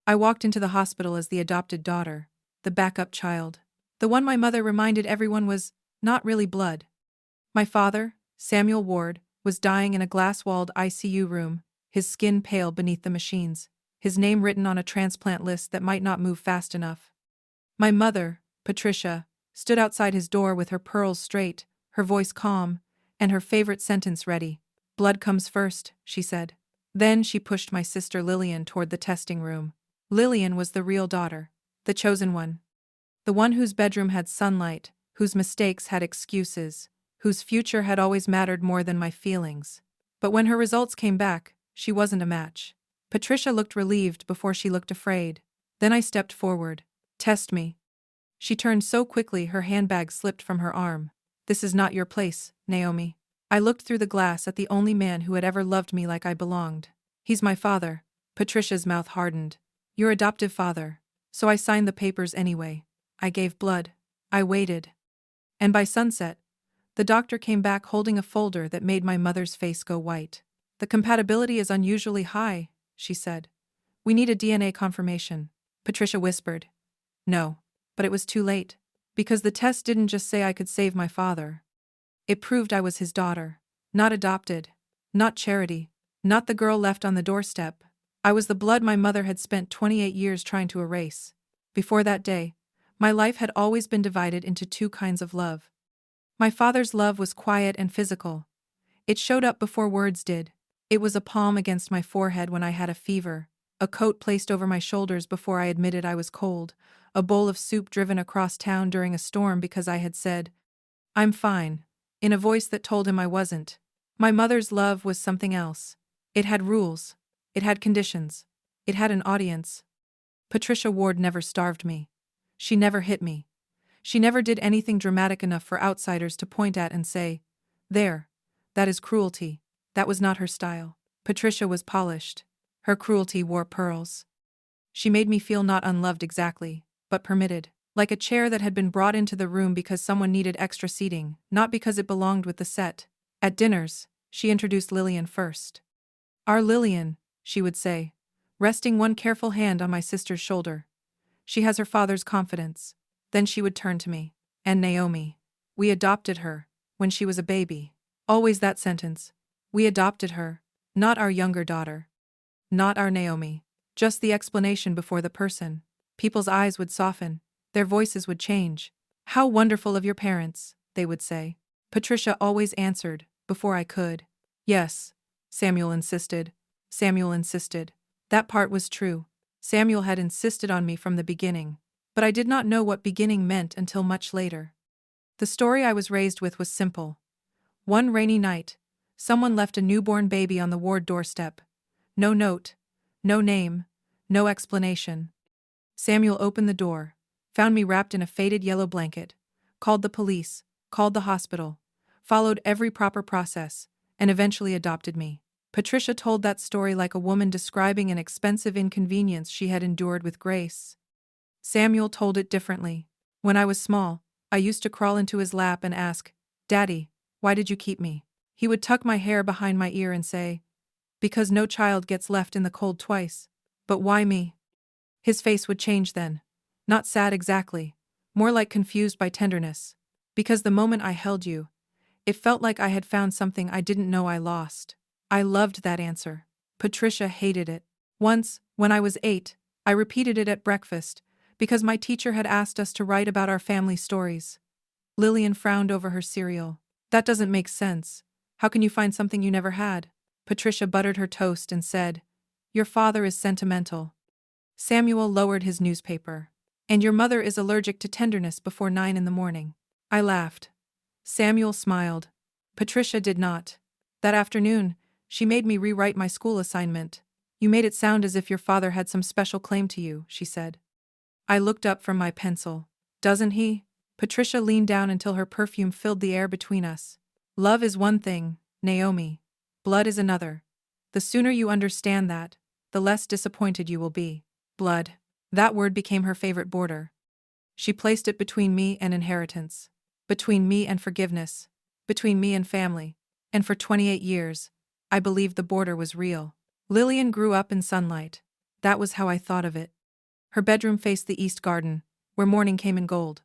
I walked into the hospital as the adopted daughter, the backup child. The one my mother reminded everyone was not really blood. My father, Samuel Ward, was dying in a glass-walled ICU room, his skin pale beneath the machines, his name written on a transplant list that might not move fast enough. My mother, Patricia, stood outside his door with her pearls straight, her voice calm, and her favorite sentence ready. "Blood comes first," she said. Then she pushed my sister Lillian toward the testing room. Lillian was the real daughter, the chosen one. The one whose bedroom had sunlight, whose mistakes had excuses, whose future had always mattered more than my feelings. But when her results came back, she wasn't a match. Patricia looked relieved before she looked afraid. Then I stepped forward. "Test me." She turned so quickly her handbag slipped from her arm. "This is not your place, Naomi." I looked through the glass at the only man who had ever loved me like I belonged. "He's my father." Patricia's mouth hardened. "Your adoptive father." So I signed the papers anyway. I gave blood. I waited. And by sunset, the doctor came back holding a folder that made my mother's face go white. "The compatibility is unusually high," she said. "We need a DNA confirmation." Patricia whispered. "No." But it was too late. Because the test didn't just say I could save my father. It proved I was his daughter. Not adopted. Not charity. Not the girl left on the doorstep. I was the blood my mother had spent 28 years trying to erase. Before that day, my life had always been divided into two kinds of love. My father's love was quiet and physical. It showed up before words did. It was a palm against my forehead when I had a fever, a coat placed over my shoulders before I admitted I was cold, a bowl of soup driven across town during a storm because I had said, "I'm fine," in a voice that told him I wasn't. My mother's love was something else. It had rules. It had conditions. It had an audience. Patricia Ward never starved me. She never hit me. She never did anything dramatic enough for outsiders to point at and say, "There, that is cruelty." That was not her style. Patricia was polished. Her cruelty wore pearls. She made me feel not unloved exactly, but permitted. Like a chair that had been brought into the room because someone needed extra seating, not because it belonged with the set. At dinners, she introduced Lillian first. "Our Lillian," she would say, resting one careful hand on my sister's shoulder. "She has her father's confidence." Then she would turn to me. "And Naomi. We adopted her, when she was a baby." Always that sentence. We adopted her. Not our younger daughter. Not our Naomi. Just the explanation before the person. People's eyes would soften. Their voices would change. "How wonderful of your parents," they would say. Patricia always answered, before I could. "Yes," Samuel insisted. Samuel insisted. That part was true. Samuel had insisted on me from the beginning. But I did not know what beginning meant until much later. The story I was raised with was simple. One rainy night, someone left a newborn baby on the ward doorstep. No note, no name, no explanation. Samuel opened the door, found me wrapped in a faded yellow blanket, called the police, called the hospital, followed every proper process, and eventually adopted me. Patricia told that story like a woman describing an expensive inconvenience she had endured with grace. Samuel told it differently. "When I was small, I used to crawl into his lap and ask, 'Daddy, why did you keep me?' He would tuck my hair behind my ear and say, 'Because no child gets left in the cold twice.' But why me?" His face would change then. Not sad exactly, more like confused by tenderness. "Because the moment I held you, it felt like I had found something I didn't know I lost." I loved that answer. Patricia hated it. Once, when I was 8, I repeated it at breakfast, because my teacher had asked us to write about our family stories. Lillian frowned over her cereal. "That doesn't make sense. How can you find something you never had?" Patricia buttered her toast and said, "Your father is sentimental." Samuel lowered his newspaper. "And your mother is allergic to tenderness before 9 in the morning." I laughed. Samuel smiled. Patricia did not. That afternoon, she made me rewrite my school assignment. "You made it sound as if your father had some special claim to you," she said. I looked up from my pencil. "Doesn't he?" Patricia leaned down until her perfume filled the air between us. "Love is one thing, Naomi. Blood is another. The sooner you understand that, the less disappointed you will be." Blood. That word became her favorite border. She placed it between me and inheritance. Between me and forgiveness. Between me and family. And for 28 years, I believed the border was real. Lillian grew up in sunlight. That was how I thought of it. Her bedroom faced the east garden, where morning came in gold.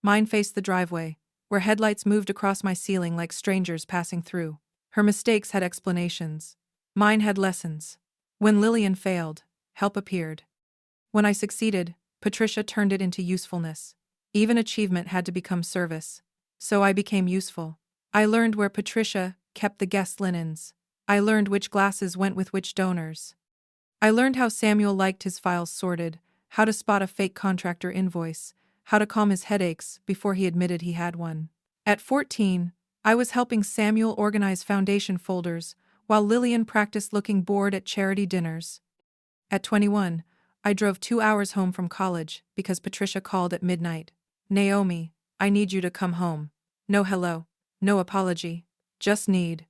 Mine faced the driveway, where headlights moved across my ceiling like strangers passing through. Her mistakes had explanations. Mine had lessons. When Lillian failed, help appeared. When I succeeded, Patricia turned it into usefulness. Even achievement had to become service. So I became useful. I learned where Patricia kept the guest linens. I learned which glasses went with which donors. I learned how Samuel liked his files sorted, how to spot a fake contractor invoice, how to calm his headaches before he admitted he had one. At 14, I was helping Samuel organize foundation folders, while Lillian practiced looking bored at charity dinners. At 21, I drove 2 hours home from college because Patricia called at midnight. Naomi, I need you to come home. No hello, no apology, just need.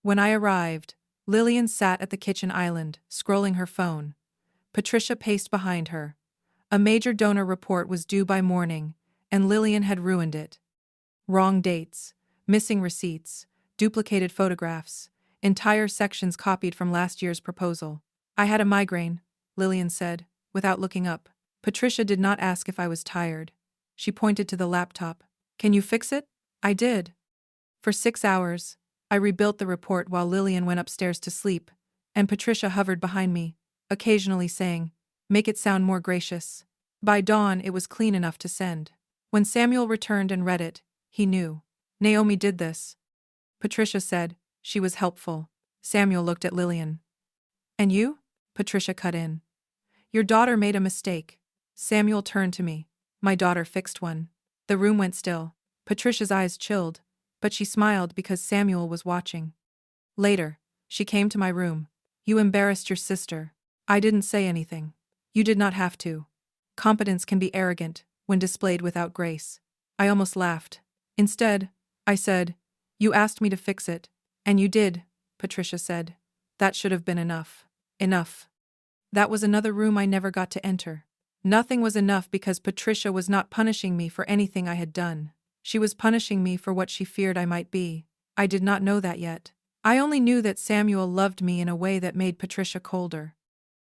When I arrived, Lillian sat at the kitchen island, scrolling her phone. Patricia paced behind her. A major donor report was due by morning, and Lillian had ruined it. Wrong dates, missing receipts, duplicated photographs, entire sections copied from last year's proposal. I had a migraine, Lillian said, without looking up. Patricia did not ask if I was tired. She pointed to the laptop. Can you fix it? I did. For 6 hours, I rebuilt the report while Lillian went upstairs to sleep, and Patricia hovered behind me, occasionally saying, "Make it sound more gracious." By dawn, it was clean enough to send. When Samuel returned and read it, he knew. Naomi did this. Patricia said. She was helpful. Samuel looked at Lillian. And you? Patricia cut in. Your daughter made a mistake. Samuel turned to me. My daughter fixed one. The room went still. Patricia's eyes chilled, but she smiled because Samuel was watching. Later, she came to my room. You embarrassed your sister. I didn't say anything. You did not have to. Competence can be arrogant when displayed without grace. I almost laughed. Instead, I said, "You asked me to fix it." And you did, Patricia said. That should have been enough. Enough. That was another room I never got to enter. Nothing was enough because Patricia was not punishing me for anything I had done. She was punishing me for what she feared I might be. I did not know that yet. I only knew that Samuel loved me in a way that made Patricia colder.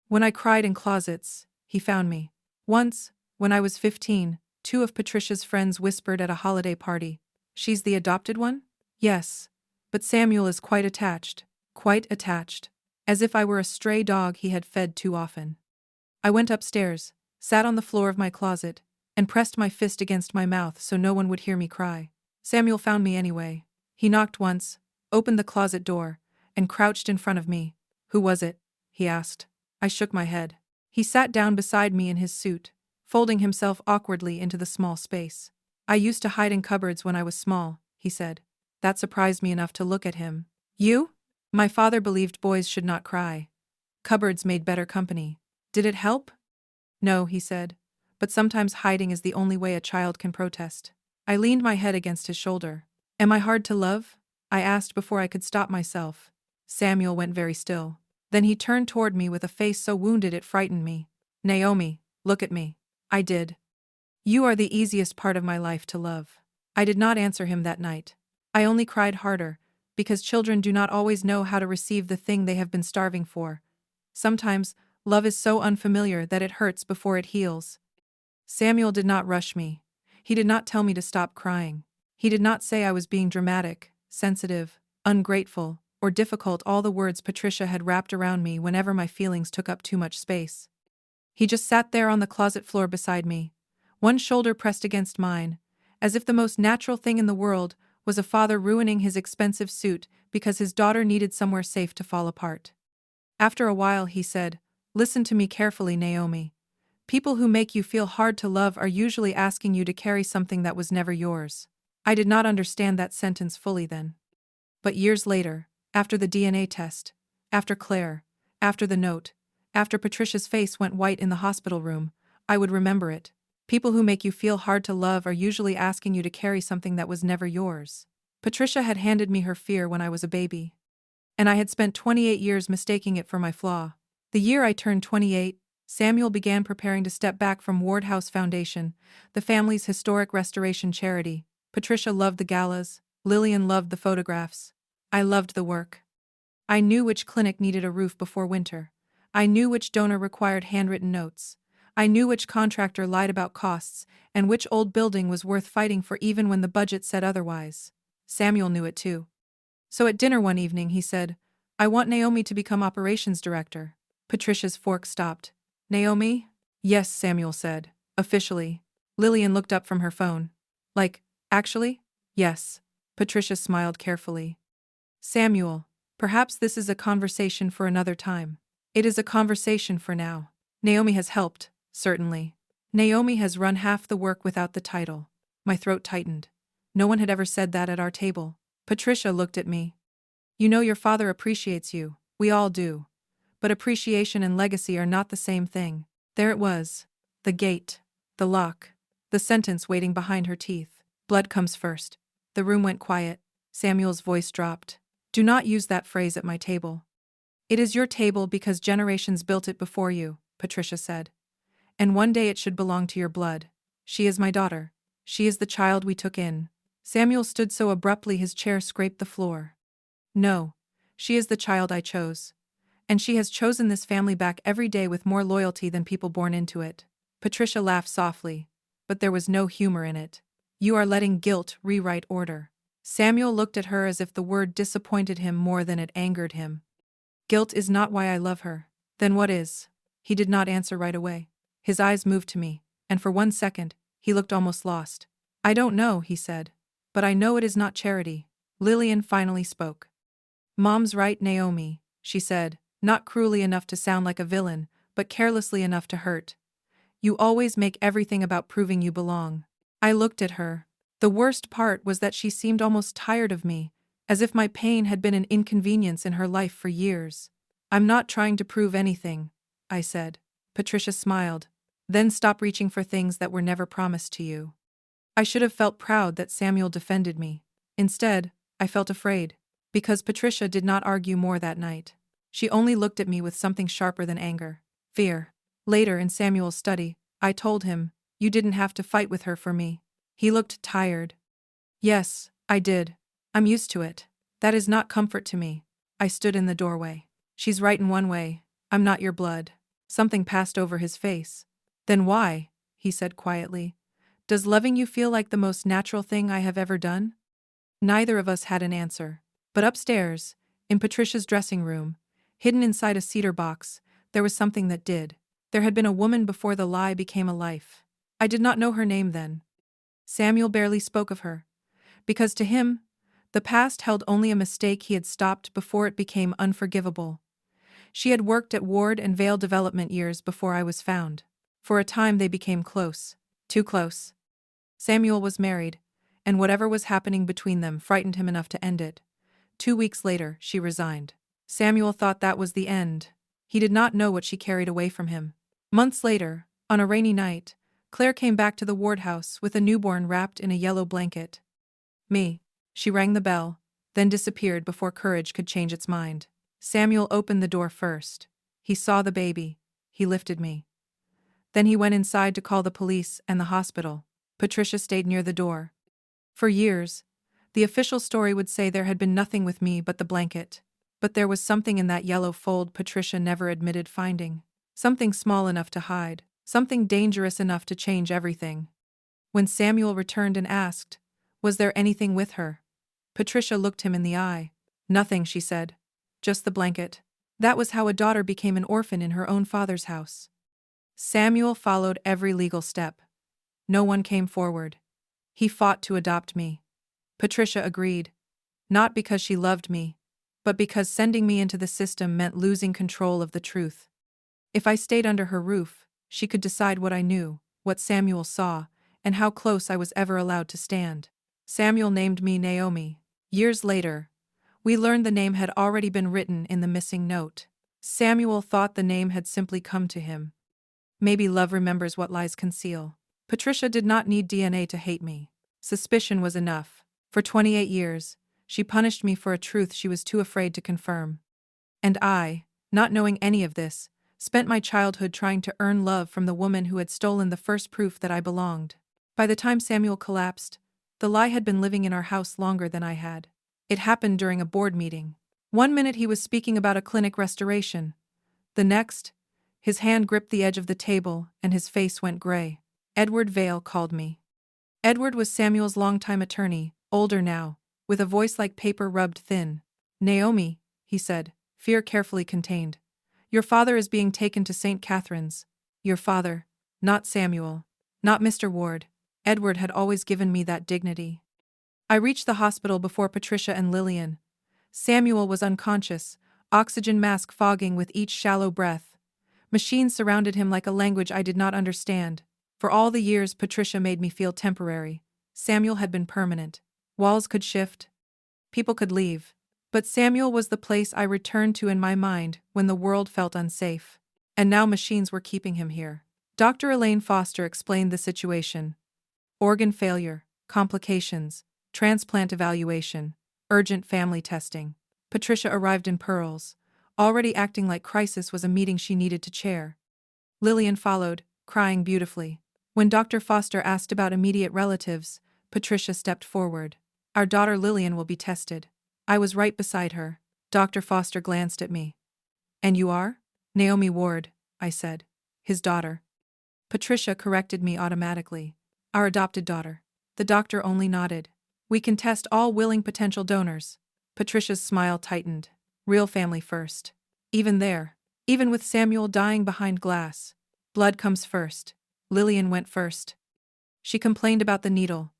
When I cried in closets, he found me. Once, when I was 15, 2 of Patricia's friends whispered at a holiday party, "She's the adopted one?" Yes. But Samuel is quite attached, as if I were a stray dog he had fed too often. I went upstairs, sat on the floor of my closet, and pressed my fist against my mouth so no one would hear me cry. Samuel found me anyway. He knocked once, opened the closet door, and crouched in front of me. Who was it? He asked. I shook my head. He sat down beside me in his suit, folding himself awkwardly into the small space. I used to hide in cupboards when I was small, he said. That surprised me enough to look at him. You? My father believed boys should not cry. Cupboards made better company. Did it help? No, he said. But sometimes hiding is the only way a child can protest. I leaned my head against his shoulder. Am I hard to love? I asked before I could stop myself. Samuel went very still. Then he turned toward me with a face so wounded it frightened me. Naomi, look at me. I did. You are the easiest part of my life to love. I did not answer him that night. I only cried harder, because children do not always know how to receive the thing they have been starving for. Sometimes, love is so unfamiliar that it hurts before it heals. Samuel did not rush me. He did not tell me to stop crying. He did not say I was being dramatic, sensitive, ungrateful, or difficult, all the words Patricia had wrapped around me whenever my feelings took up too much space. He just sat there on the closet floor beside me, one shoulder pressed against mine, as if the most natural thing in the world was a father ruining his expensive suit because his daughter needed somewhere safe to fall apart. After a while he said, "Listen to me carefully, Naomi. People who make you feel hard to love are usually asking you to carry something that was never yours." I did not understand that sentence fully then. But years later, after the DNA test, after Claire, after the note, after Patricia's face went white in the hospital room, I would remember it. People who make you feel hard to love are usually asking you to carry something that was never yours. Patricia had handed me her fear when I was a baby. And I had spent 28 years mistaking it for my flaw. The year I turned 28, Samuel began preparing to step back from Ward House Foundation, the family's historic restoration charity. Patricia loved the galas, Lillian loved the photographs. I loved the work. I knew which clinic needed a roof before winter. I knew which donor required handwritten notes. I knew which contractor lied about costs, and which old building was worth fighting for even when the budget said otherwise. Samuel knew it too. So at dinner one evening he said, "I want Naomi to become operations director." Patricia's fork stopped. "Naomi?" "Yes," Samuel said. "Officially." Lillian looked up from her phone. "Like, actually?" "Yes." Patricia smiled carefully. "Samuel, perhaps this is a conversation for another time. It is a conversation for now. Naomi has helped, certainly. Naomi has run half the work without the title." My throat tightened. No one had ever said that at our table. Patricia looked at me. "You know your father appreciates you. We all do. But appreciation and legacy are not the same thing." There it was. The gate. The lock. The sentence waiting behind her teeth. "Blood comes first." The room went quiet. Samuel's voice dropped. "Do not use that phrase at my table." "It is your table because generations built it before you," Patricia said. "And one day it should belong to your blood. She is my daughter. She is the child we took in." Samuel stood so abruptly his chair scraped the floor. "No, she is the child I chose. And she has chosen this family back every day with more loyalty than people born into it." Patricia laughed softly, but there was no humor in it. "You are letting guilt rewrite order." Samuel looked at her as if the word disappointed him more than it angered him. "Guilt is not why I love her." "Then what is?" He did not answer right away. His eyes moved to me, and for 1 second, he looked almost lost. "I don't know," he said. "But I know it is not charity." Lillian finally spoke. "Mom's right, Naomi," she said, not cruelly enough to sound like a villain, but carelessly enough to hurt. "You always make everything about proving you belong." I looked at her. The worst part was that she seemed almost tired of me, as if my pain had been an inconvenience in her life for years. "I'm not trying to prove anything," I said. Patricia smiled. "Then stop reaching for things that were never promised to you." I should have felt proud that Samuel defended me. Instead, I felt afraid, because Patricia did not argue more that night. She only looked at me with something sharper than anger. Fear. Later in Samuel's study, I told him, "You didn't have to fight with her for me." He looked tired. "Yes, I did. I'm used to it. That is not comfort to me." I stood in the doorway. "She's right in one way. I'm not your blood." Something passed over his face. "Then why," he said quietly, "does loving you feel like the most natural thing I have ever done?" Neither of us had an answer. But upstairs, in Patricia's dressing room, hidden inside a cedar box, there was something that did. There had been a woman before the lie became a life. I did not know her name then. Samuel barely spoke of her, because to him, the past held only a mistake he had stopped before it became unforgivable. She had worked at Ward and Vale Development years before I was found. For a time they became close. Too close. Samuel was married, and whatever was happening between them frightened him enough to end it. 2 weeks later, she resigned. Samuel thought that was the end. He did not know what she carried away from him. Months later, on a rainy night, Claire came back to the Ward house with a newborn wrapped in a yellow blanket. "Me." She rang the bell, then disappeared before courage could change its mind. Samuel opened the door first. He saw the baby. He lifted me. Then he went inside to call the police and the hospital. Patricia stayed near the door. For years, the official story would say there had been nothing with me but the blanket. But there was something in that yellow fold Patricia never admitted finding. Something small enough to hide. Something dangerous enough to change everything. When Samuel returned and asked, "Was there anything with her?" Patricia looked him in the eye. "Nothing," she said. "Just the blanket." That was how a daughter became an orphan in her own father's house. Samuel followed every legal step. No one came forward. He fought to adopt me. Patricia agreed. Not because she loved me, but because sending me into the system meant losing control of the truth. If I stayed under her roof, she could decide what I knew, what Samuel saw, and how close I was ever allowed to stand. Samuel named me Naomi. Years later, we learned the name had already been written in the missing note. Samuel thought the name had simply come to him. Maybe love remembers what lies conceal. Patricia did not need DNA to hate me. Suspicion was enough. For 28 years, she punished me for a truth she was too afraid to confirm. And I, not knowing any of this, spent my childhood trying to earn love from the woman who had stolen the first proof that I belonged. By the time Samuel collapsed, the lie had been living in our house longer than I had. It happened during a board meeting. One minute he was speaking about a clinic restoration. The next, his hand gripped the edge of the table and his face went gray. Edward Vale called me. Edward was Samuel's longtime attorney, older now, with a voice like paper rubbed thin. Naomi, he said, fear carefully contained. Your father is being taken to St. Catherine's. Your father, not Samuel, not Mr. Ward. Edward had always given me that dignity. I reached the hospital before Patricia and Lillian. Samuel was unconscious, oxygen mask fogging with each shallow breath. Machines surrounded him like a language I did not understand. For all the years Patricia made me feel temporary, Samuel had been permanent. Walls could shift. People could leave. But Samuel was the place I returned to in my mind when the world felt unsafe. And now machines were keeping him here. Dr. Elaine Foster explained the situation. Organ failure, complications, transplant evaluation, urgent family testing. Patricia arrived in pearls, already acting like crisis was a meeting she needed to chair. Lillian followed, crying beautifully. When Dr. Foster asked about immediate relatives, Patricia stepped forward. Our daughter Lillian will be tested. I was right beside her. Dr. Foster glanced at me. And you are? Naomi Ward, I said. His daughter. Patricia corrected me automatically. Our adopted daughter. The doctor only nodded. We can test all willing potential donors. Patricia's smile tightened. Real family first. Even there. Even with Samuel dying behind glass. Blood comes first. Lillian went first. She complained about the needle.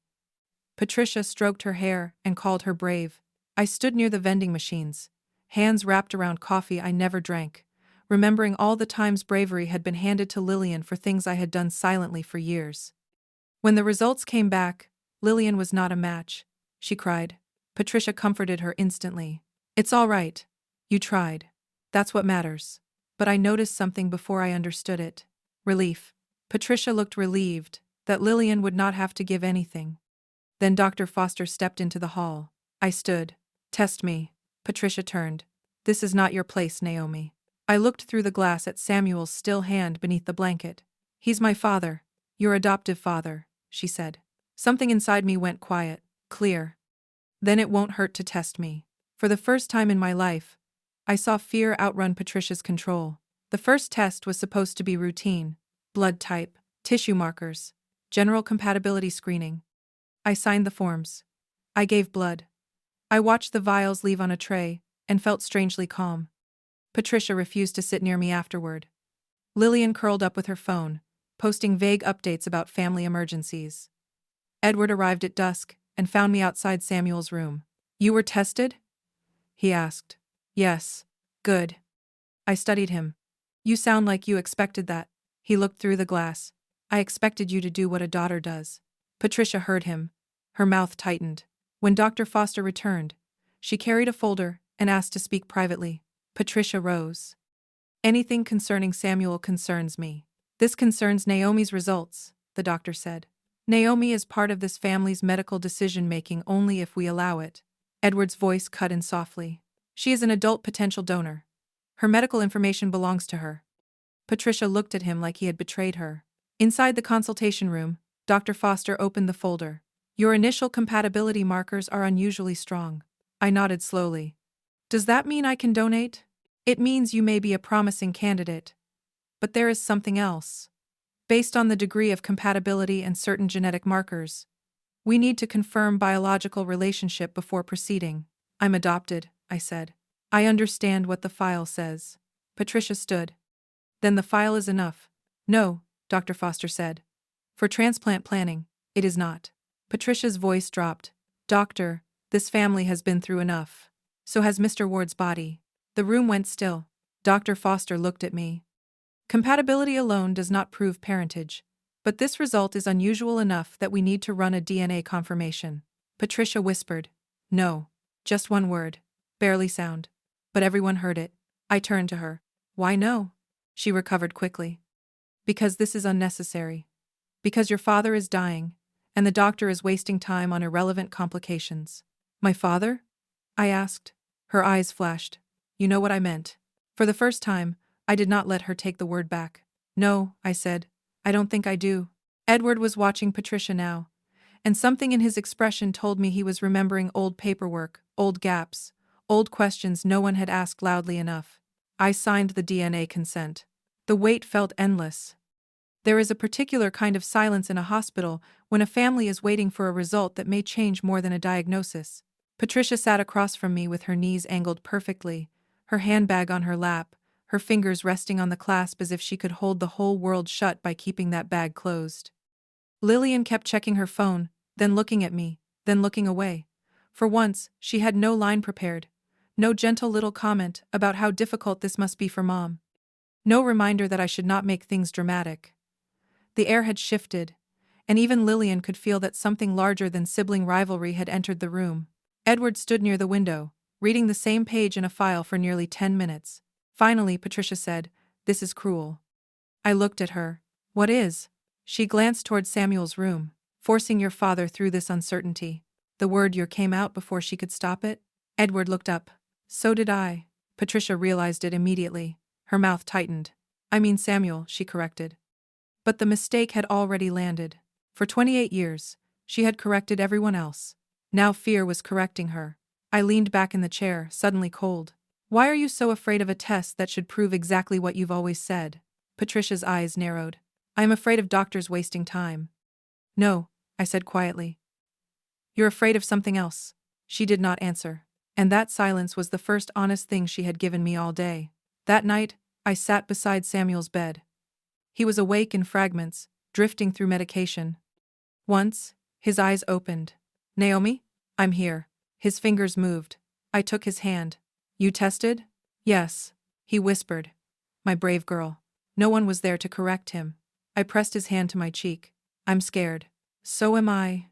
Patricia stroked her hair and called her brave. I stood near the vending machines, hands wrapped around coffee I never drank, remembering all the times bravery had been handed to Lillian for things I had done silently for years. When the results came back, Lillian was not a match. She cried. Patricia comforted her instantly. It's all right. You tried. That's what matters. But I noticed something before I understood it. Relief. Patricia looked relieved that Lillian would not have to give anything. Then Dr. Foster stepped into the hall. I stood. Test me. Patricia turned. This is not your place, Naomi. I looked through the glass at Samuel's still hand beneath the blanket. He's my father. Your adoptive father, she said. Something inside me went quiet, clear. Then it won't hurt to test me. For the first time in my life, I saw fear outrun Patricia's control. The first test was supposed to be routine. Blood type, tissue markers, general compatibility screening. I signed the forms. I gave blood. I watched the vials leave on a tray and felt strangely calm. Patricia refused to sit near me afterward. Lillian curled up with her phone, posting vague updates about family emergencies. Edward arrived at dusk and found me outside Samuel's room. You were tested? He asked. Yes. Good. I studied him. You sound like you expected that. He looked through the glass. I expected you to do what a daughter does. Patricia heard him. Her mouth tightened. When Dr. Foster returned, she carried a folder and asked to speak privately. Patricia rose. Anything concerning Samuel concerns me. This concerns Naomi's results, the doctor said. Naomi is part of this family's medical decision-making only if we allow it. Edward's voice cut in softly. She is an adult potential donor. Her medical information belongs to her. Patricia looked at him like he had betrayed her. Inside the consultation room, Dr. Foster opened the folder. Your initial compatibility markers are unusually strong. I nodded slowly. Does that mean I can donate? It means you may be a promising candidate. But there is something else. Based on the degree of compatibility and certain genetic markers, we need to confirm biological relationship before proceeding. I'm adopted, I said. I understand what the file says. Patricia stood. Then the file is enough. No, Dr. Foster said. For transplant planning, it is not. Patricia's voice dropped. Doctor, this family has been through enough. So has Mr. Ward's body. The room went still. Dr. Foster looked at me. Compatibility alone does not prove parentage, but this result is unusual enough that we need to run a DNA confirmation. Patricia whispered. No. Just one word. Barely sound. But everyone heard it. I turned to her. Why no? She recovered quickly. Because this is unnecessary. Because your father is dying, and the doctor is wasting time on irrelevant complications. My father? I asked. Her eyes flashed. You know what I meant. For the first time, I did not let her take the word back. No, I said. I don't think I do. Edward was watching Patricia now, and something in his expression told me he was remembering old paperwork, old gaps, old questions no one had asked loudly enough. I signed the DNA consent. The wait felt endless. There is a particular kind of silence in a hospital when a family is waiting for a result that may change more than a diagnosis. Patricia sat across from me with her knees angled perfectly, her handbag on her lap, her fingers resting on the clasp as if she could hold the whole world shut by keeping that bag closed. Lillian kept checking her phone, then looking at me, then looking away. For once, she had no line prepared. No gentle little comment about how difficult this must be for Mom. No reminder that I should not make things dramatic. The air had shifted, and even Lillian could feel that something larger than sibling rivalry had entered the room. Edward stood near the window, reading the same page in a file for nearly 10 minutes. Finally, Patricia said, "This is cruel." I looked at her. "What is?" She glanced toward Samuel's room. "Forcing your father through this uncertainty." The word "your" came out before she could stop it. Edward looked up. "So did I." Patricia realized it immediately. Her mouth tightened. "I mean Samuel," she corrected. But the mistake had already landed. For 28 years, she had corrected everyone else. Now fear was correcting her. I leaned back in the chair, suddenly cold. "Why are you so afraid of a test that should prove exactly what you've always said?" Patricia's eyes narrowed. "I am afraid of doctors wasting time." "No," I said quietly. "You're afraid of something else." She did not answer. And that silence was the first honest thing she had given me all day. That night, I sat beside Samuel's bed. He was awake in fragments, drifting through medication. Once, his eyes opened. "Naomi? I'm here." His fingers moved. I took his hand. "You tested?" "Yes," he whispered. "My brave girl." No one was there to correct him. I pressed his hand to my cheek. "I'm scared." "So am I."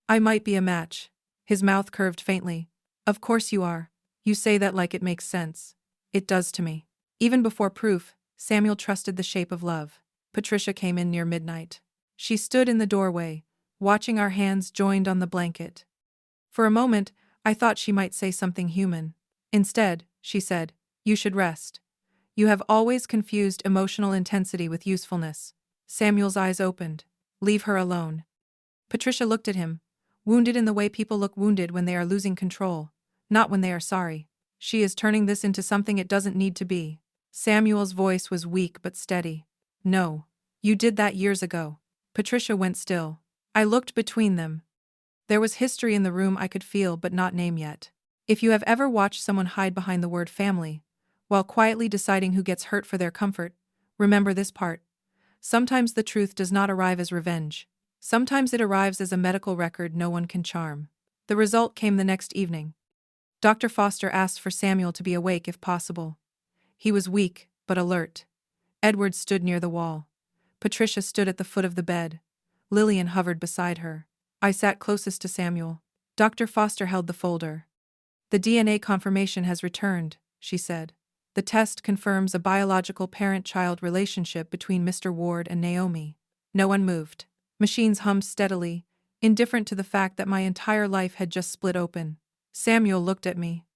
"I might be a match." His mouth curved faintly. "Of course you are. You say that like it makes sense." "It does to me." Even before proof, Samuel trusted the shape of love. Patricia came in near midnight. She stood in the doorway, watching our hands joined on the blanket. For a moment, I thought she might say something human. Instead, she said, "You should rest. You have always confused emotional intensity with usefulness." Samuel's eyes opened. "Leave her alone." Patricia looked at him, wounded in the way people look wounded when they are losing control, not when they are sorry. "She is turning this into something it doesn't need to be." Samuel's voice was weak but steady. "No. You did that years ago." Patricia went still. I looked between them. There was history in the room I could feel but not name yet. If you have ever watched someone hide behind the word family, while quietly deciding who gets hurt for their comfort, remember this part. Sometimes the truth does not arrive as revenge. Sometimes it arrives as a medical record no one can charm. The result came the next evening. Dr. Foster asked for Samuel to be awake if possible. He was weak, but alert. Edward stood near the wall. Patricia stood at the foot of the bed. Lillian hovered beside her. I sat closest to Samuel. Dr. Foster held the folder. "The DNA confirmation has returned," she said. "The test confirms a biological parent-child relationship between Mr. Ward and Naomi." No one moved. Machines hummed steadily, indifferent to the fact that my entire life had just split open. Samuel looked at me.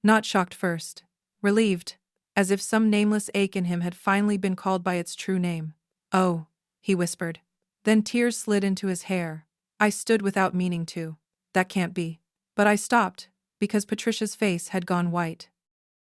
Not shocked first. Relieved. As if some nameless ache in him had finally been called by its true name. "Oh," he whispered. Then tears slid into his hair. I stood without meaning to. "That can't be." But I stopped, because Patricia's face had gone white.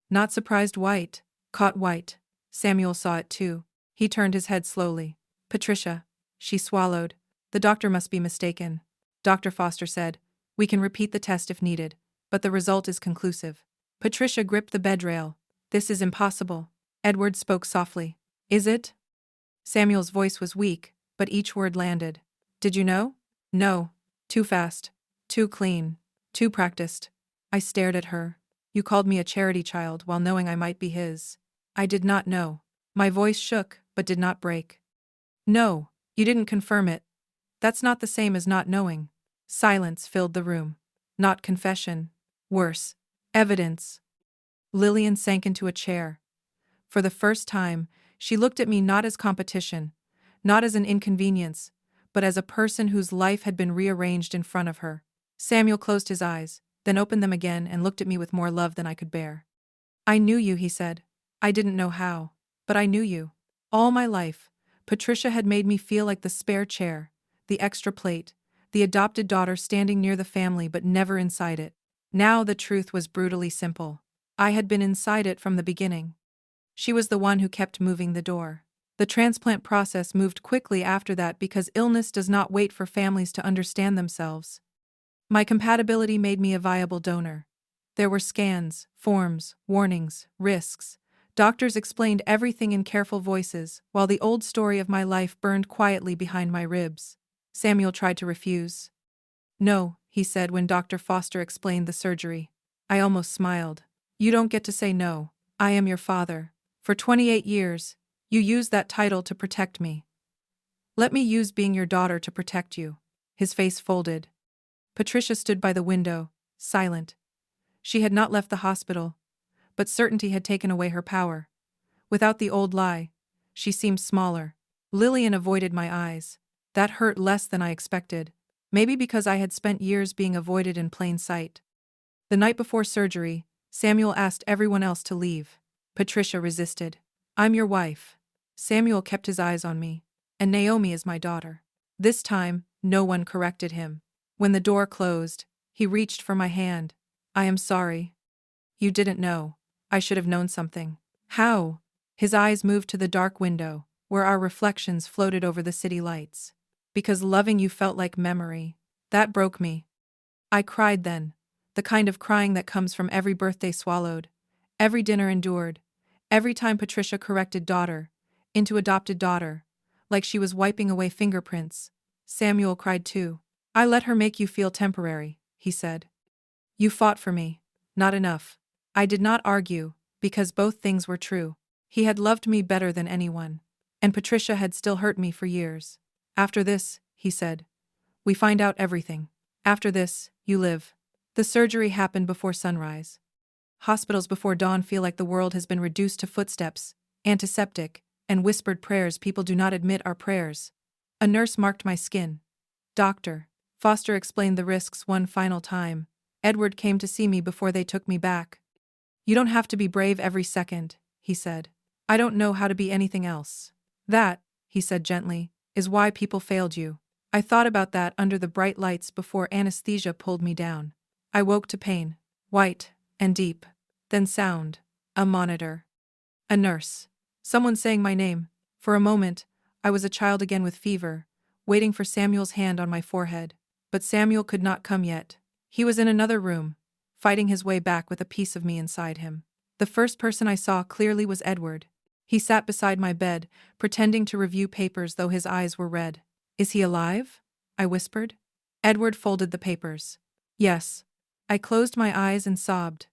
Not surprised white, caught white. Samuel saw it too. He turned his head slowly. "Patricia." She swallowed. "The doctor must be mistaken." Dr. Foster said, "We can repeat the test if needed, but the result is conclusive." Patricia gripped the bedrail. "This is impossible." Edward spoke softly. "Is it?" Samuel's voice was weak, but each word landed. "Did you know?" "No. Too fast. Too clean. Too practiced." I stared at her. "You called me a charity child while knowing I might be his." "I did not know." My voice shook, but did not break. "No, you didn't confirm it. That's not the same as not knowing." Silence filled the room. Not confession. Worse. Evidence. Lillian sank into a chair. For the first time, she looked at me not as competition, not as an inconvenience, but as a person whose life had been rearranged in front of her. Samuel closed his eyes, then opened them again and looked at me with more love than I could bear. "I knew you," he said. "I didn't know how, but I knew you. All my life, Patricia had made me feel like the spare chair, the extra plate, the adopted daughter standing near the family but never inside it. Now the truth was brutally simple. I had been inside it from the beginning. She was the one who kept moving the door. The transplant process moved quickly after that because illness does not wait for families to understand themselves. My compatibility made me a viable donor. There were scans, forms, warnings, risks. Doctors explained everything in careful voices, while the old story of my life burned quietly behind my ribs. Samuel tried to refuse. "No," he said when Dr. Foster explained the surgery. I almost smiled. "You don't get to say no. I am your father. For 28 years, you used that title to protect me. Let me use being your daughter to protect you." His face folded. Patricia stood by the window, silent. She had not left the hospital, but certainty had taken away her power. Without the old lie, she seemed smaller. Lillian avoided my eyes. That hurt less than I expected, maybe because I had spent years being avoided in plain sight. The night before surgery, Samuel asked everyone else to leave. Patricia resisted. "I'm your wife." Samuel kept his eyes on me. "And Naomi is my daughter." This time, no one corrected him. When the door closed, he reached for my hand. "I am sorry. You didn't know. I should have known something." "How?" His eyes moved to the dark window, where our reflections floated over the city lights. "Because loving you felt like memory. That broke me." I cried then, the kind of crying that comes from every birthday swallowed, every dinner endured, every time Patricia corrected daughter into adopted daughter, like she was wiping away fingerprints. Samuel cried too. "I let her make you feel temporary," he said. "You fought for me." Not enough. I did not argue, because both things were true. He had loved me better than anyone, and Patricia had still hurt me for years. "After this," he said, "we find out everything. After this, you live." The surgery happened before sunrise. Hospitals before dawn feel like the world has been reduced to footsteps, antiseptic, and whispered prayers people do not admit are prayers. A nurse marked my skin. "Doctor." Foster explained the risks one final time. Edward came to see me before they took me back. "You don't have to be brave every second," he said. "I don't know how to be anything else." "That," he said gently, "is why people failed you." I thought about that under the bright lights before anesthesia pulled me down. I woke to pain, white and deep. Then sound. A monitor. A nurse. Someone saying my name. For a moment, I was a child again with fever, waiting for Samuel's hand on my forehead. But Samuel could not come yet. He was in another room, fighting his way back with a piece of me inside him. The first person I saw clearly was Edward. He sat beside my bed, pretending to review papers though his eyes were red. "Is he alive?" I whispered. Edward folded the papers. "Yes." I closed my eyes and sobbed.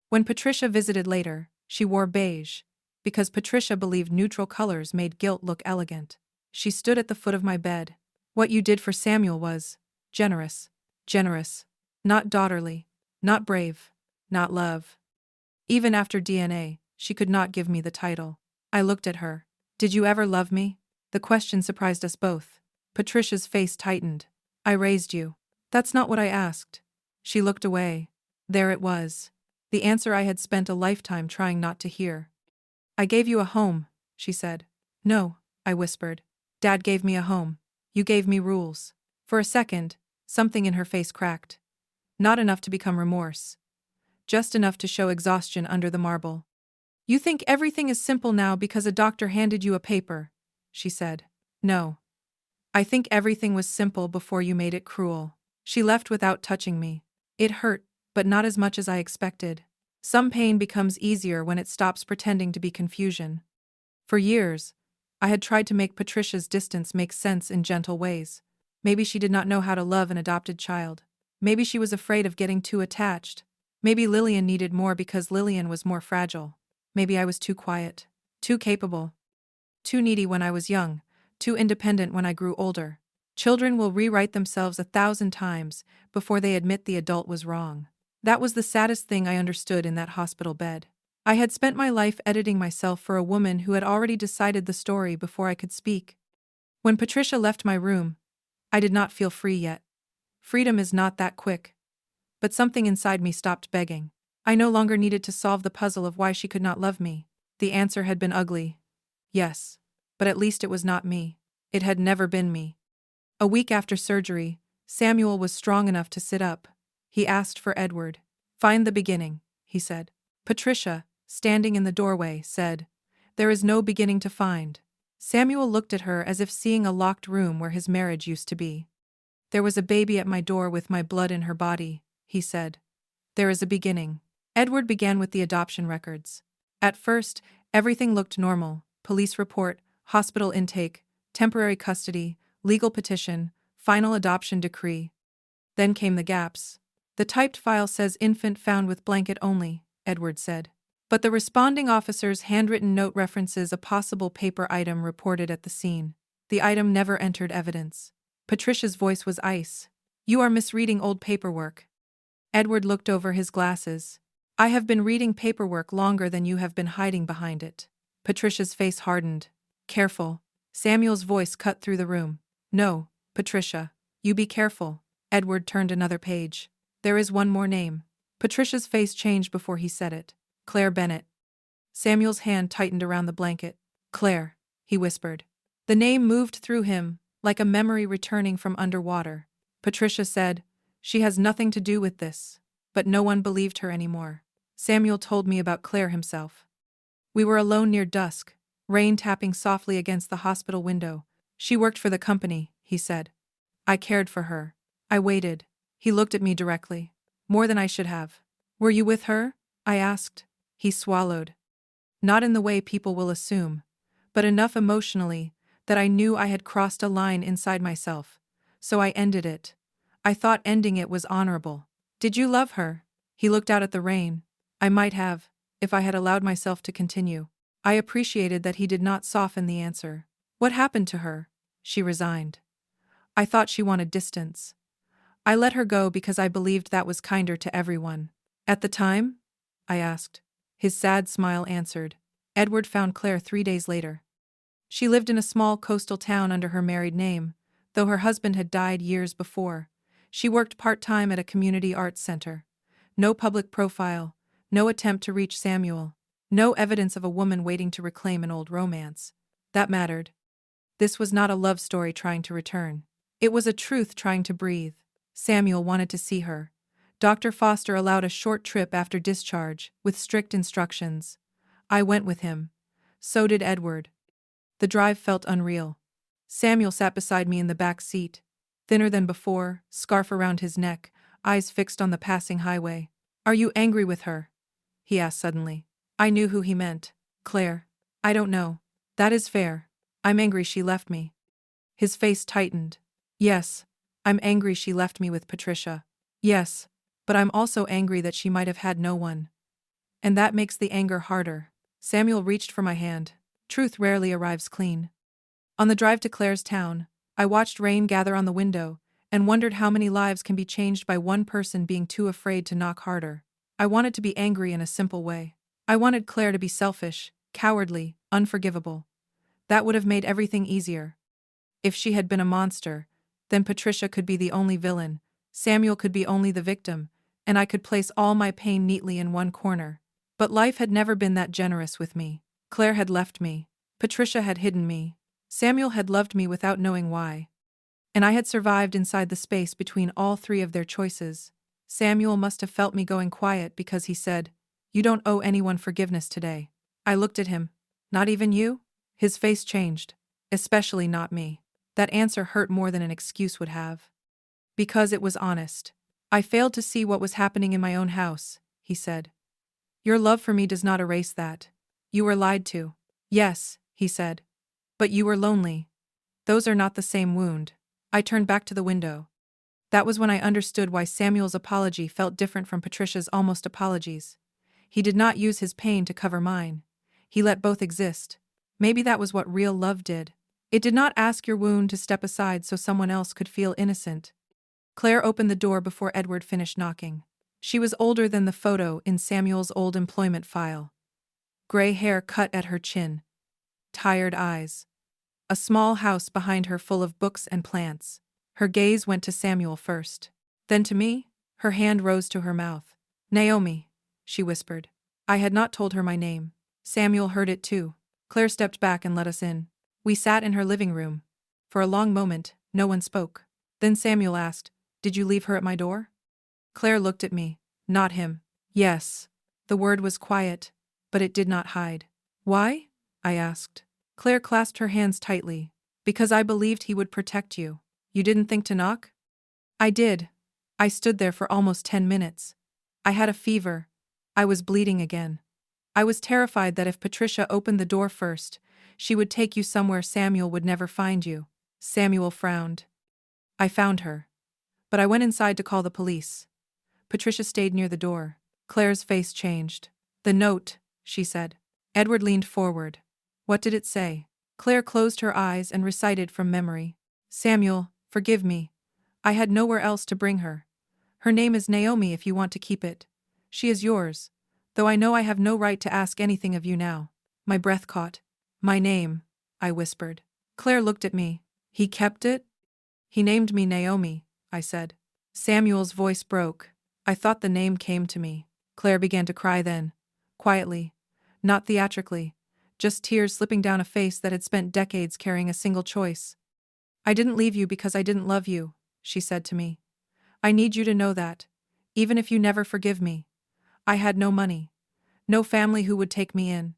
When Patricia visited later, she wore beige, because Patricia believed neutral colors made guilt look elegant. She stood at the foot of my bed. "What you did for Samuel was generous. Generous. Not daughterly. Not brave. Not love." Even after DNA, she could not give me the title. I looked at her. "Did you ever love me?" The question surprised us both. Patricia's face tightened. "I raised you." "That's not what I asked." She looked away. There it was. The answer I had spent a lifetime trying not to hear. "I gave you a home," she said. "No," I whispered. "Dad gave me a home. You gave me rules." For a second, something in her face cracked. Not enough to become remorse. Just enough to show exhaustion under the marble. "You think everything is simple now because a doctor handed you a paper," she said. "No. I think everything was simple before you made it cruel." She left without touching me. It hurt, but not as much as I expected. Some pain becomes easier when it stops pretending to be confusion. For years, I had tried to make Patricia's distance make sense in gentle ways. Maybe she did not know how to love an adopted child. Maybe she was afraid of getting too attached. Maybe Lillian needed more because Lillian was more fragile. Maybe I was too quiet, too capable, too needy when I was young, too independent when I grew older. Children will rewrite themselves 1,000 times before they admit the adult was wrong. That was the saddest thing I understood in that hospital bed. I had spent my life editing myself for a woman who had already decided the story before I could speak. When Patricia left my room, I did not feel free yet. Freedom is not that quick. But something inside me stopped begging. I no longer needed to solve the puzzle of why she could not love me. The answer had been ugly. Yes. But at least it was not me. It had never been me. A week after surgery, Samuel was strong enough to sit up. He asked for Edward. "Find the beginning," he said. Patricia, standing in the doorway, said, There is no beginning to find. Samuel looked at her as if seeing a locked room where his marriage used to be. There was a baby at my door with my blood in her body, he said. There is a beginning. Edward began with the adoption records. At first, everything looked normal: police report, hospital intake, temporary custody, legal petition, final adoption decree. Then came the gaps. The typed file says infant found with blanket only, Edward said. But the responding officer's handwritten note references a possible paper item reported at the scene. The item never entered evidence. Patricia's voice was ice. You are misreading old paperwork. Edward looked over his glasses. I have been reading paperwork longer than you have been hiding behind it. Patricia's face hardened. Careful. Samuel's voice cut through the room. No, Patricia. You be careful. Edward turned another page. There is one more name. Patricia's face changed before he said it. Claire Bennett. Samuel's hand tightened around the blanket. Claire, he whispered. The name moved through him, like a memory returning from underwater. Patricia said, she has nothing to do with this. But no one believed her anymore. Samuel told me about Claire himself. We were alone near dusk, rain tapping softly against the hospital window. She worked for the company, he said. I cared for her. I waited. He looked at me directly. More than I should have. Were you with her? I asked. He swallowed. Not in the way people will assume, but enough emotionally that I knew I had crossed a line inside myself. So I ended it. I thought ending it was honorable. Did you love her? He looked out at the rain. I might have, if I had allowed myself to continue. I appreciated that he did not soften the answer. What happened to her? She resigned. I thought she wanted distance. I let her go because I believed that was kinder to everyone. At the time? I asked. His sad smile answered. Edward found Claire 3 days later. She lived in a small coastal town under her married name, though her husband had died years before. She worked part-time at a community arts center. No public profile, no attempt to reach Samuel, no evidence of a woman waiting to reclaim an old romance. That mattered. This was not a love story trying to return. It was a truth trying to breathe. Samuel wanted to see her. Dr. Foster allowed a short trip after discharge, with strict instructions. I went with him. So did Edward. The drive felt unreal. Samuel sat beside me in the back seat, thinner than before, scarf around his neck, eyes fixed on the passing highway. Are you angry with her? He asked suddenly. I knew who he meant. Claire. I don't know. That is fair. I'm angry she left me. His face tightened. Yes, I'm angry she left me with Patricia. Yes. But I'm also angry that she might have had no one. And that makes the anger harder. Samuel reached for my hand. Truth rarely arrives clean. On the drive to Claire's town, I watched rain gather on the window and wondered how many lives can be changed by one person being too afraid to knock harder. I wanted to be angry in a simple way. I wanted Claire to be selfish, cowardly, unforgivable. That would have made everything easier. If she had been a monster, then Patricia could be the only villain, Samuel could be only the victim, and I could place all my pain neatly in one corner. But life had never been that generous with me. Claire had left me. Patricia had hidden me. Samuel had loved me without knowing why. And I had survived inside the space between all three of their choices. Samuel must have felt me going quiet because he said, You don't owe anyone forgiveness today. I looked at him. Not even you? His face changed. Especially not me. That answer hurt more than an excuse would have. Because it was honest. I failed to see what was happening in my own house, he said. Your love for me does not erase that. You were lied to. Yes, he said. But you were lonely. Those are not the same wound. I turned back to the window. That was when I understood why Samuel's apology felt different from Patricia's almost apologies. He did not use his pain to cover mine. He let both exist. Maybe that was what real love did. It did not ask your wound to step aside so someone else could feel innocent. Claire opened the door before Edward finished knocking. She was older than the photo in Samuel's old employment file. Gray hair cut at her chin. Tired eyes. A small house behind her full of books and plants. Her gaze went to Samuel first. Then to me. Her hand rose to her mouth. Naomi, she whispered. I had not told her my name. Samuel heard it too. Claire stepped back and let us in. We sat in her living room. For a long moment, no one spoke. Then Samuel asked, Did you leave her at my door? Claire looked at me, not him. Yes. The word was quiet, but it did not hide. Why? I asked. Claire clasped her hands tightly. Because I believed he would protect you. You didn't think to knock? I did. I stood there for almost 10 minutes. I had a fever. I was bleeding again. I was terrified that if Patricia opened the door first, she would take you somewhere Samuel would never find you. Samuel frowned. I found her. But I went inside to call the police. Patricia stayed near the door. Claire's face changed. The note, she said. Edward leaned forward. What did it say? Claire closed her eyes and recited from memory. Samuel, forgive me. I had nowhere else to bring her. Her name is Naomi if you want to keep it. She is yours, though I know I have no right to ask anything of you now. My breath caught. My name, I whispered. Claire looked at me. He kept it? He named me Naomi, I said. Samuel's voice broke. I thought the name came to me. Claire began to cry then. Quietly. Not theatrically. Just tears slipping down a face that had spent decades carrying a single choice. I didn't leave you because I didn't love you, she said to me. I need you to know that, even if you never forgive me. I had no money. No family who would take me in.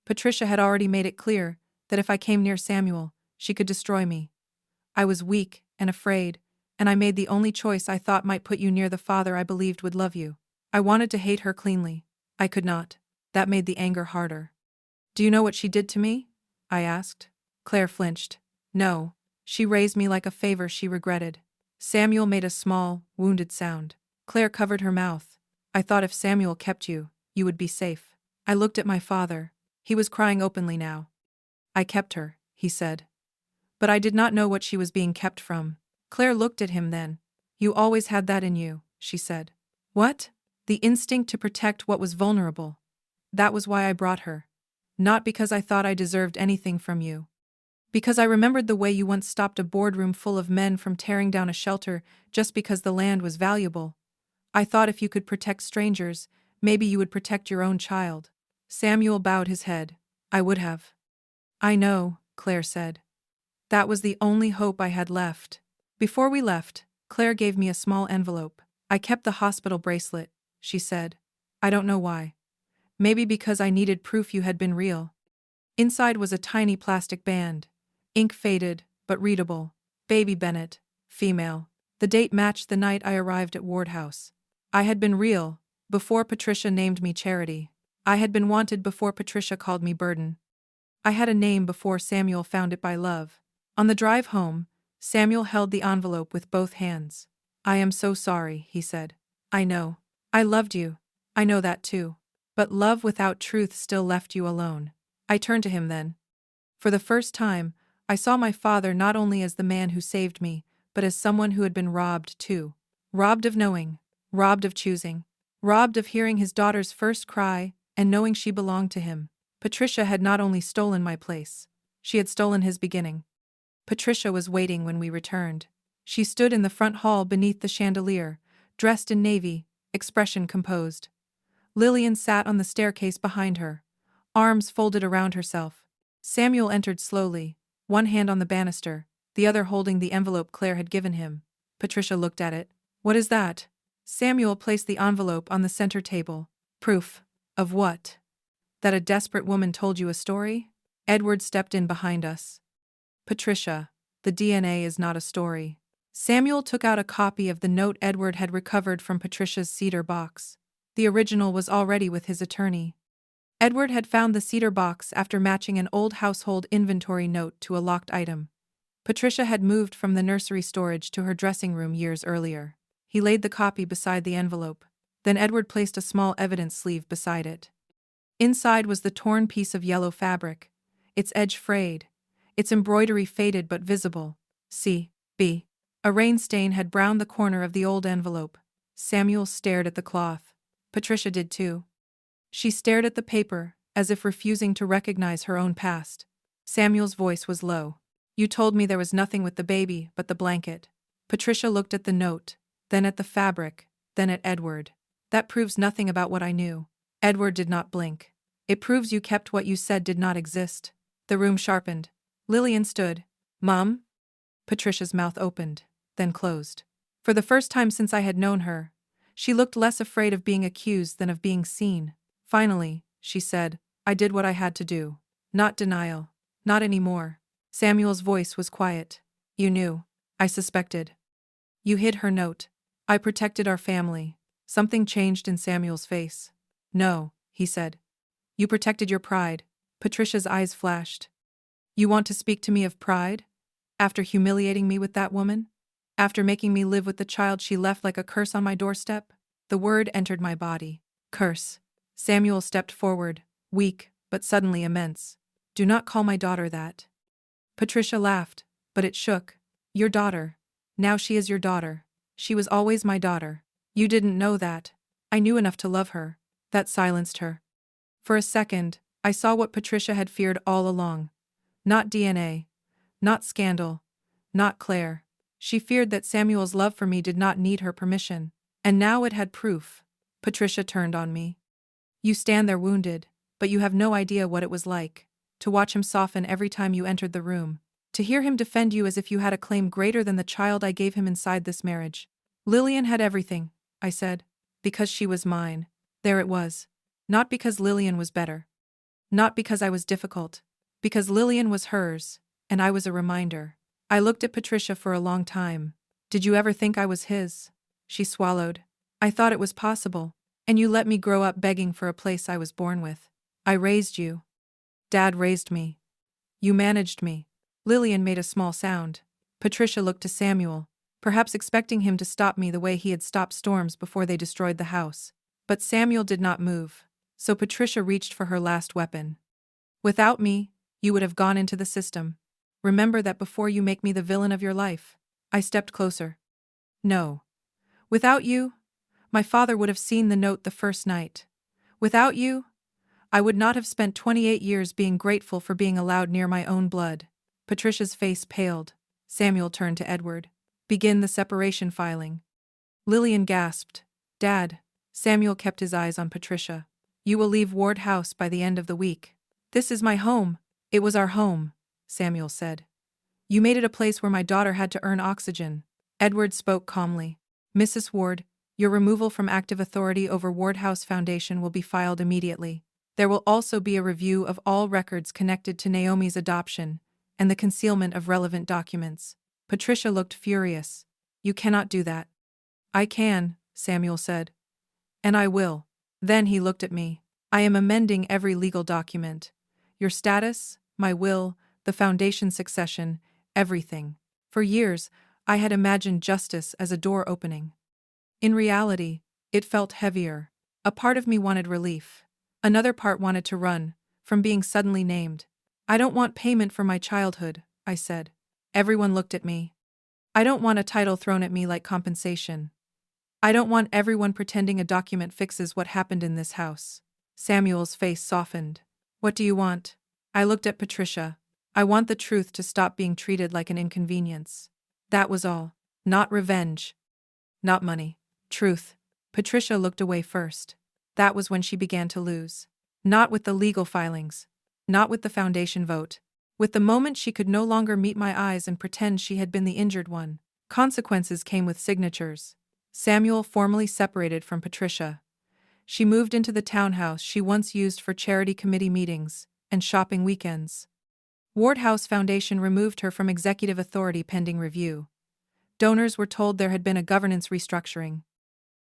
Patricia had already made it clear that if I came near Samuel, she could destroy me. I was weak and afraid, and I made the only choice I thought might put you near the father I believed would love you. I wanted to hate her cleanly. I could not. That made the anger harder. Do you know what she did to me? I asked. Claire flinched. No. She raised me like a favor she regretted. Samuel made a small, wounded sound. Claire covered her mouth. I thought if Samuel kept you, you would be safe. I looked at my father. He was crying openly now. I kept her, he said. But I did not know what she was being kept from. Claire looked at him then. You always had that in you, she said. What? The instinct to protect what was vulnerable. That was why I brought her. Not because I thought I deserved anything from you. Because I remembered the way you once stopped a boardroom full of men from tearing down a shelter just because the land was valuable. I thought if you could protect strangers, maybe you would protect your own child. Samuel bowed his head. I would have. I know, Claire said. That was the only hope I had left. Before we left, Claire gave me a small envelope. I kept the hospital bracelet, she said. I don't know why. Maybe because I needed proof you had been real. Inside was a tiny plastic band. Ink faded, but readable. Baby Bennett, female. The date matched the night I arrived at Ward House. I had been real, before Patricia named me Charity. I had been wanted before Patricia called me Burden. I had a name before Samuel found it by love. On the drive home, Samuel held the envelope with both hands. I am so sorry, he said. I know. I loved you. I know that too. But love without truth still left you alone. I turned to him then. For the first time, I saw my father not only as the man who saved me, but as someone who had been robbed too. Robbed of knowing, robbed of choosing, robbed of hearing his daughter's first cry and knowing she belonged to him. Patricia had not only stolen my place, she had stolen his beginning. Patricia was waiting when we returned. She stood in the front hall beneath the chandelier, dressed in navy, expression composed. Lillian sat on the staircase behind her, arms folded around herself. Samuel entered slowly, one hand on the banister, the other holding the envelope Claire had given him. Patricia looked at it. What is that? Samuel placed the envelope on the center table. Proof. Of what? That a desperate woman told you a story? Edward stepped in behind us. Patricia, the DNA is not a story. Samuel took out a copy of the note Edward had recovered from Patricia's cedar box. The original was already with his attorney. Edward had found the cedar box after matching an old household inventory note to a locked item. Patricia had moved from the nursery storage to her dressing room years earlier. He laid the copy beside the envelope. Then Edward placed a small evidence sleeve beside it. Inside was the torn piece of yellow fabric, its edge frayed, its embroidery faded but visible. C.B. A rain stain had browned the corner of the old envelope. Samuel stared at the cloth. Patricia did too. She stared at the paper, as if refusing to recognize her own past. Samuel's voice was low. You told me there was nothing with the baby but the blanket. Patricia looked at the note, then at the fabric, then at Edward. That proves nothing about what I knew. Edward did not blink. It proves you kept what you said did not exist. The room sharpened. Lillian stood. Mom? Patricia's mouth opened, then closed. For the first time since I had known her, she looked less afraid of being accused than of being seen. Finally, she said, I did what I had to do. Not denial. Not anymore. Samuel's voice was quiet. You knew. I suspected. You hid her note. I protected our family. Something changed in Samuel's face. No, he said. You protected your pride. Patricia's eyes flashed. You want to speak to me of pride? After humiliating me with that woman? After making me live with the child she left like a curse on my doorstep? The word entered my body. Curse. Samuel stepped forward, weak, but suddenly immense. Do not call my daughter that. Patricia laughed, but it shook. Your daughter. Now she is your daughter. She was always my daughter. You didn't know that. I knew enough to love her. That silenced her. For a second, I saw what Patricia had feared all along. Not DNA. Not scandal. Not Claire. She feared that Samuel's love for me did not need her permission. And now it had proof. Patricia turned on me. You stand there wounded, but you have no idea what it was like. To watch him soften every time you entered the room. To hear him defend you as if you had a claim greater than the child I gave him inside this marriage. Lillian had everything, I said. Because she was mine. There it was. Not because Lillian was better. Not because I was difficult. Because Lillian was hers, and I was a reminder. I looked at Patricia for a long time. Did you ever think I was his? She swallowed. I thought it was possible. And you let me grow up begging for a place I was born with. I raised you. Dad raised me. You managed me. Lillian made a small sound. Patricia looked to Samuel, perhaps expecting him to stop me the way he had stopped storms before they destroyed the house. But Samuel did not move, so Patricia reached for her last weapon. Without me, you would have gone into the system. Remember that before you make me the villain of your life. I stepped closer. No. Without you, my father would have seen the note the first night. Without you, I would not have spent 28 years being grateful for being allowed near my own blood. Patricia's face paled. Samuel turned to Edward. Begin the separation filing. Lillian gasped. Dad. Samuel kept his eyes on Patricia. You will leave Ward House by the end of the week. This is my home. It was our home, Samuel said. You made it a place where my daughter had to earn oxygen. Edward spoke calmly. Mrs. Ward, your removal from active authority over Ward House Foundation will be filed immediately. There will also be a review of all records connected to Naomi's adoption and the concealment of relevant documents. Patricia looked furious. You cannot do that. I can, Samuel said. And I will. Then he looked at me. I am amending every legal document. Your status, my will, the foundation succession, everything. For years, I had imagined justice as a door opening. In reality, it felt heavier. A part of me wanted relief. Another part wanted to run, from being suddenly named. I don't want payment for my childhood, I said. Everyone looked at me. I don't want a title thrown at me like compensation. I don't want everyone pretending a document fixes what happened in this house. Samuel's face softened. What do you want? I looked at Patricia. I want the truth to stop being treated like an inconvenience. That was all. Not revenge. Not money. Truth. Patricia looked away first. That was when she began to lose. Not with the legal filings. Not with the foundation vote. With the moment she could no longer meet my eyes and pretend she had been the injured one. Consequences came with signatures. Samuel formally separated from Patricia. She moved into the townhouse she once used for charity committee meetings and shopping weekends. Ward House Foundation removed her from executive authority pending review. Donors were told there had been a governance restructuring.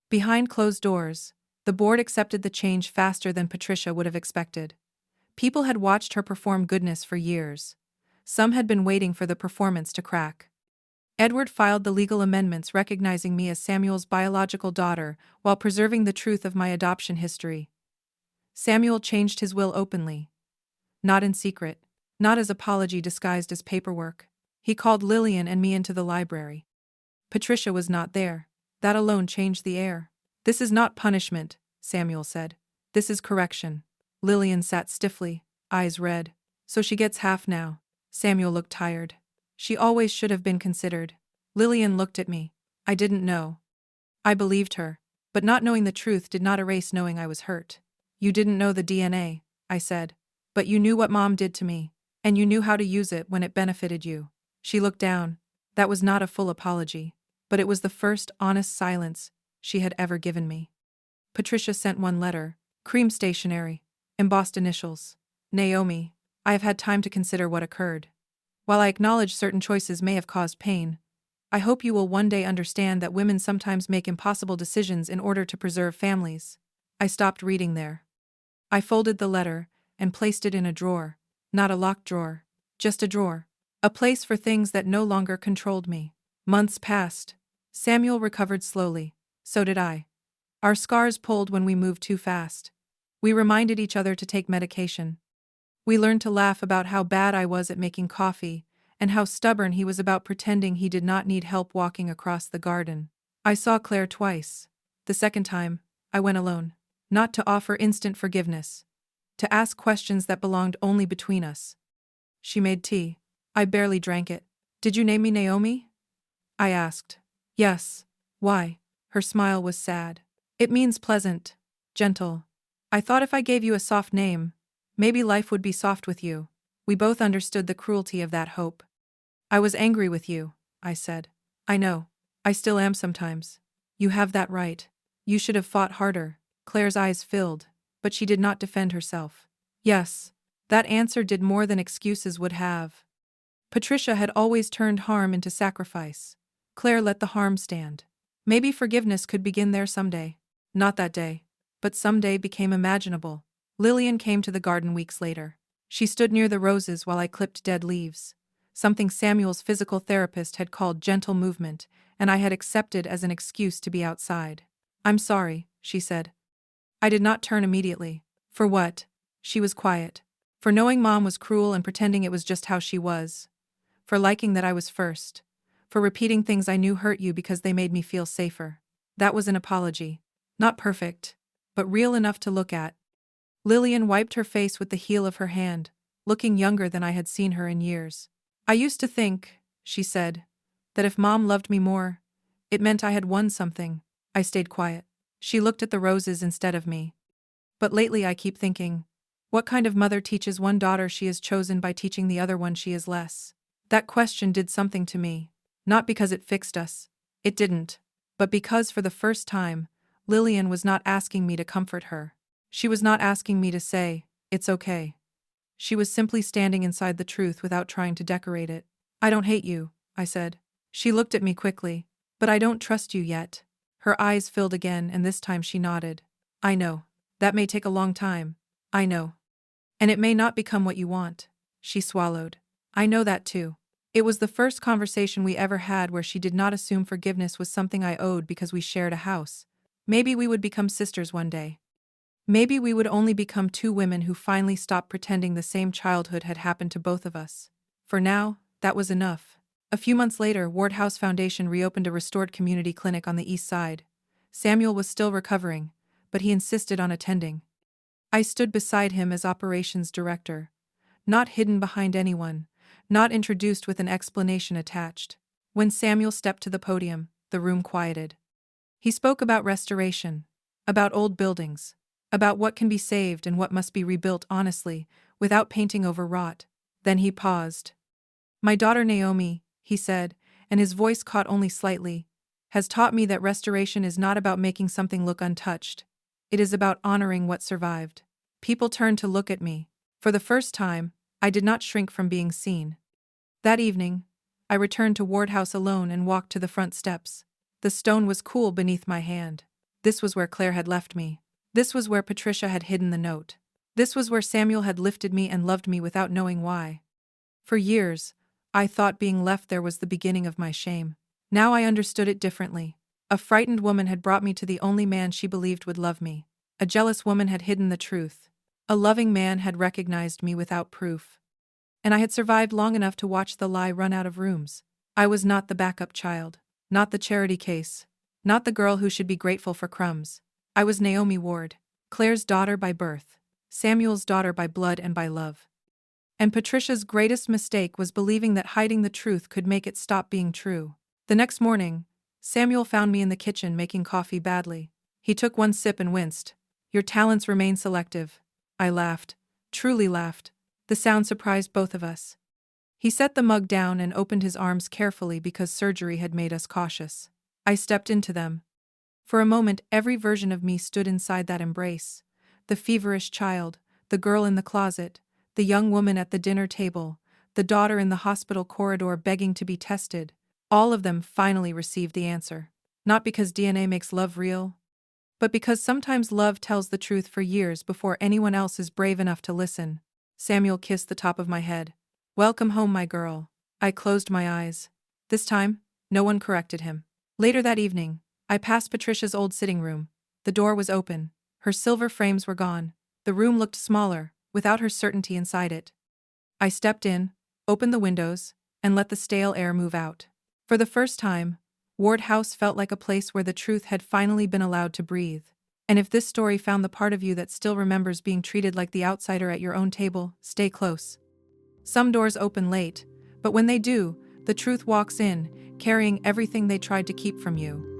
Behind closed doors, the board accepted the change faster than Patricia would have expected. People had watched her perform goodness for years. Some had been waiting for the performance to crack. Edward filed the legal amendments recognizing me as Samuel's biological daughter while preserving the truth of my adoption history. Samuel changed his will openly. Not in secret. Not as apology disguised as paperwork. He called Lillian and me into the library. Patricia was not there. That alone changed the air. This is not punishment, Samuel said. This is correction. Lillian sat stiffly, eyes red. So she gets half now. Samuel looked tired. She always should have been considered. Lillian looked at me. I didn't know. I believed her, but not knowing the truth did not erase knowing I was hurt. You didn't know the DNA, I said. But you knew what Mom did to me, and you knew how to use it when it benefited you. She looked down. That was not a full apology, but it was the first honest silence she had ever given me. Patricia sent one letter, cream stationery, embossed initials. Naomi. I have had time to consider what occurred. While I acknowledge certain choices may have caused pain, I hope you will one day understand that women sometimes make impossible decisions in order to preserve families. I stopped reading there. I folded the letter and placed it in a drawer, not a locked drawer, just a drawer. A place for things that no longer controlled me. Months passed. Samuel recovered slowly. So did I. Our scars pulled when we moved too fast. We reminded each other to take medication. We learned to laugh about how bad I was at making coffee, and how stubborn he was about pretending he did not need help walking across the garden. I saw Claire twice. The second time, I went alone. Not to offer instant forgiveness. To ask questions that belonged only between us. She made tea. I barely drank it. Did you name me Naomi? I asked. Yes. Why? Her smile was sad. It means pleasant, gentle. I thought if I gave you a soft name, maybe life would be soft with you. We both understood the cruelty of that hope. I was angry with you, I said. I know. I still am sometimes. You have that right. You should have fought harder. Claire's eyes filled, but she did not defend herself. Yes. That answer did more than excuses would have. Patricia had always turned harm into sacrifice. Claire let the harm stand. Maybe forgiveness could begin there someday. Not that day. But someday became imaginable. Lillian came to the garden weeks later. She stood near the roses while I clipped dead leaves. Something Samuel's physical therapist had called gentle movement, and I had accepted as an excuse to be outside. I'm sorry, she said. I did not turn immediately. For what? She was quiet. For knowing Mom was cruel and pretending it was just how she was. For liking that I was first. For repeating things I knew hurt you because they made me feel safer. That was an apology. Not perfect, but real enough to look at. Lillian wiped her face with the heel of her hand, looking younger than I had seen her in years. I used to think, she said, that if Mom loved me more, it meant I had won something. I stayed quiet. She looked at the roses instead of me. But lately I keep thinking, what kind of mother teaches one daughter she is chosen by teaching the other one she is less? That question did something to me. Not because it fixed us. It didn't. But because for the first time, Lillian was not asking me to comfort her. She was not asking me to say, it's okay. She was simply standing inside the truth without trying to decorate it. I don't hate you, I said. She looked at me quickly. But I don't trust you yet. Her eyes filled again, and this time she nodded. I know. That may take a long time. I know. And it may not become what you want. She swallowed. I know that too. It was the first conversation we ever had where she did not assume forgiveness was something I owed because we shared a house. Maybe we would become sisters one day. Maybe we would only become two women who finally stopped pretending the same childhood had happened to both of us. For now, that was enough. A few months later, Ward House Foundation reopened a restored community clinic on the east side. Samuel was still recovering, but he insisted on attending. I stood beside him as operations director. Not hidden behind anyone, not introduced with an explanation attached. When Samuel stepped to the podium, the room quieted. He spoke about restoration, about old buildings, about what can be saved and what must be rebuilt honestly, without painting over rot. Then he paused. My daughter Naomi, he said, and his voice caught only slightly, has taught me that restoration is not about making something look untouched. It is about honoring what survived. People turned to look at me. For the first time, I did not shrink from being seen. That evening, I returned to Ward House alone and walked to the front steps. The stone was cool beneath my hand. This was where Claire had left me. This was where Patricia had hidden the note. This was where Samuel had lifted me and loved me without knowing why. For years, I thought being left there was the beginning of my shame. Now I understood it differently. A frightened woman had brought me to the only man she believed would love me. A jealous woman had hidden the truth. A loving man had recognized me without proof. And I had survived long enough to watch the lie run out of rooms. I was not the backup child. Not the charity case. Not the girl who should be grateful for crumbs. I was Naomi Ward, Claire's daughter by birth, Samuel's daughter by blood and by love. And Patricia's greatest mistake was believing that hiding the truth could make it stop being true. The next morning, Samuel found me in the kitchen making coffee badly. He took one sip and winced. Your talents remain selective. I laughed, truly laughed. The sound surprised both of us. He set the mug down and opened his arms carefully because surgery had made us cautious. I stepped into them. For a moment, every version of me stood inside that embrace. The feverish child, the girl in the closet, the young woman at the dinner table, the daughter in the hospital corridor begging to be tested, all of them finally received the answer. Not because DNA makes love real, but because sometimes love tells the truth for years before anyone else is brave enough to listen. Samuel kissed the top of my head. Welcome home, my girl. I closed my eyes. This time, no one corrected him. Later that evening, I passed Patricia's old sitting room. The door was open. Her silver frames were gone. The room looked smaller, without her certainty inside it. I stepped in, opened the windows, and let the stale air move out. For the first time, Ward House felt like a place where the truth had finally been allowed to breathe. And if this story found the part of you that still remembers being treated like the outsider at your own table, stay close. Some doors open late, but when they do, the truth walks in, carrying everything they tried to keep from you.